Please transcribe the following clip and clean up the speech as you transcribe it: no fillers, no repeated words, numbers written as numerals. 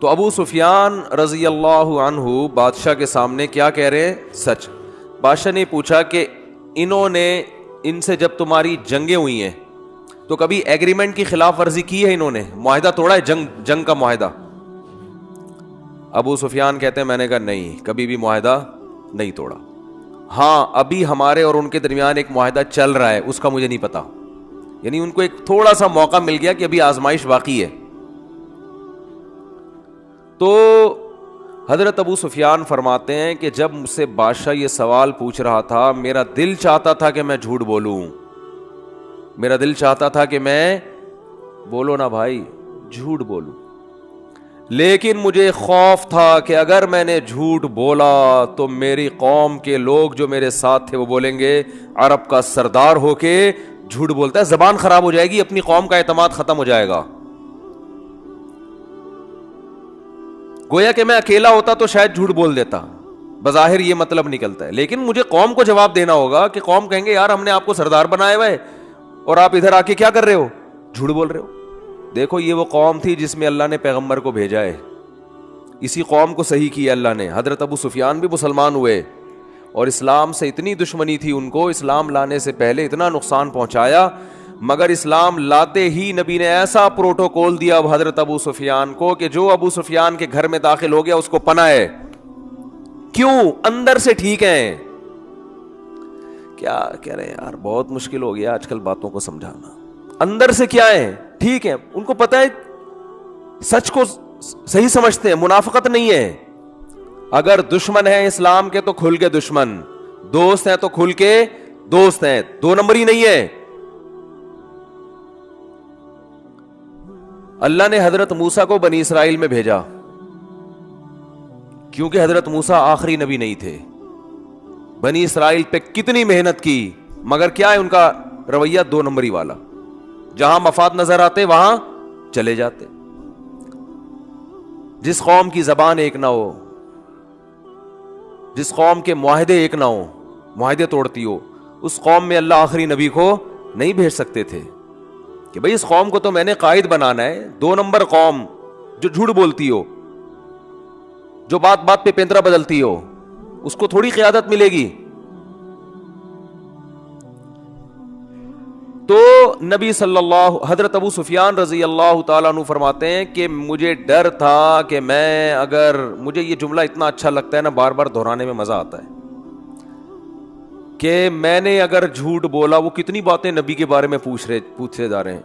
تو ابو سفیان رضی اللہ عنہ بادشاہ کے سامنے کیا کہہ رہے ہیں؟ سچ. بادشاہ نے پوچھا کہ انہوں نے ان سے جب تمہاری جنگیں ہوئی ہیں تو کبھی ایگریمنٹ کی خلاف ورزی کی ہے؟ انہوں نے معاہدہ توڑا ہے؟ جنگ کا معاہدہ؟ ابو سفیان کہتے ہیں میں نے کہا نہیں، کبھی بھی معاہدہ نہیں توڑا. ہاں ابھی ہمارے اور ان کے درمیان ایک معاہدہ چل رہا ہے، اس کا مجھے نہیں پتا. یعنی ان کو ایک تھوڑا سا موقع مل گیا کہ ابھی آزمائش باقی ہے. تو حضرت ابو سفیان فرماتے ہیں کہ جب مجھ سے بادشاہ یہ سوال پوچھ رہا تھا میرا دل چاہتا تھا کہ میں جھوٹ بولوں، میرا دل چاہتا تھا کہ میں بولو نا بھائی جھوٹ بولوں، لیکن مجھے خوف تھا کہ اگر میں نے جھوٹ بولا تو میری قوم کے لوگ جو میرے ساتھ تھے وہ بولیں گے عرب کا سردار ہو کے جھوٹ بولتا ہے، زبان خراب ہو جائے گی، اپنی قوم کا اعتماد ختم ہو جائے گا. گویا کہ میں اکیلا ہوتا تو شاید جھوٹ بول دیتا، بظاہر یہ مطلب نکلتا ہے، لیکن مجھے قوم کو جواب دینا ہوگا کہ قوم کہیں گے یار ہم نے آپ کو سردار بنایا ہوا ہے اور آپ ادھر آ کے کیا کر رہے ہو؟ جھوٹ بول رہے ہو. دیکھو یہ وہ قوم تھی جس میں اللہ نے پیغمبر کو بھیجا ہے، اسی قوم کو صحیح کیا اللہ نے. حضرت ابو سفیان بھی مسلمان ہوئے اور اسلام سے اتنی دشمنی تھی ان کو، اسلام لانے سے پہلے اتنا نقصان پہنچایا، مگر اسلام لاتے ہی نبی نے ایسا پروٹوکول دیا اب حضرت ابو سفیان کو کہ جو ابو سفیان کے گھر میں داخل ہو گیا اس کو پناہ ہے. کیوں؟ اندر سے ٹھیک ہیں. کیا کہہ رہے ہیں یار، بہت مشکل ہو گیا آج کل باتوں کو سمجھانا. اندر سے کیا ہے؟ ٹھیک ہے، ان کو پتہ ہے، سچ کو صحیح سمجھتے ہیں، منافقت نہیں ہے. اگر دشمن ہیں اسلام کے تو کھل کے دشمن، دوست ہیں تو کھل کے دوست ہیں، دو نمبری نہیں ہے. اللہ نے حضرت موسیٰ کو بنی اسرائیل میں بھیجا کیونکہ حضرت موسیٰ آخری نبی نہیں تھے. بنی اسرائیل پہ کتنی محنت کی، مگر کیا ہے ان کا رویہ؟ دو نمبری والا. جہاں مفاد نظر آتے وہاں چلے جاتے. جس قوم کی زبان ایک نہ ہو، جس قوم کے معاہدے ایک نہ ہو، معاہدے توڑتی ہو، اس قوم میں اللہ آخری نبی کو نہیں بھیج سکتے تھے کہ بھئی اس قوم کو تو میں نے قائد بنانا ہے. دو نمبر قوم جو جھوٹ بولتی ہو، جو بات بات پہ پیندرا بدلتی ہو، اس کو تھوڑی قیادت ملے گی. تو نبی صلی اللہ حضرت ابو سفیان رضی اللہ تعالیٰ عنہ فرماتے ہیں کہ مجھے ڈر تھا کہ میں اگر، مجھے یہ جملہ اتنا اچھا لگتا ہے نا، بار بار دہرانے میں مزہ آتا ہے، کہ میں نے اگر جھوٹ بولا، وہ کتنی باتیں نبی کے بارے میں پوچھے جا رہے ہیں،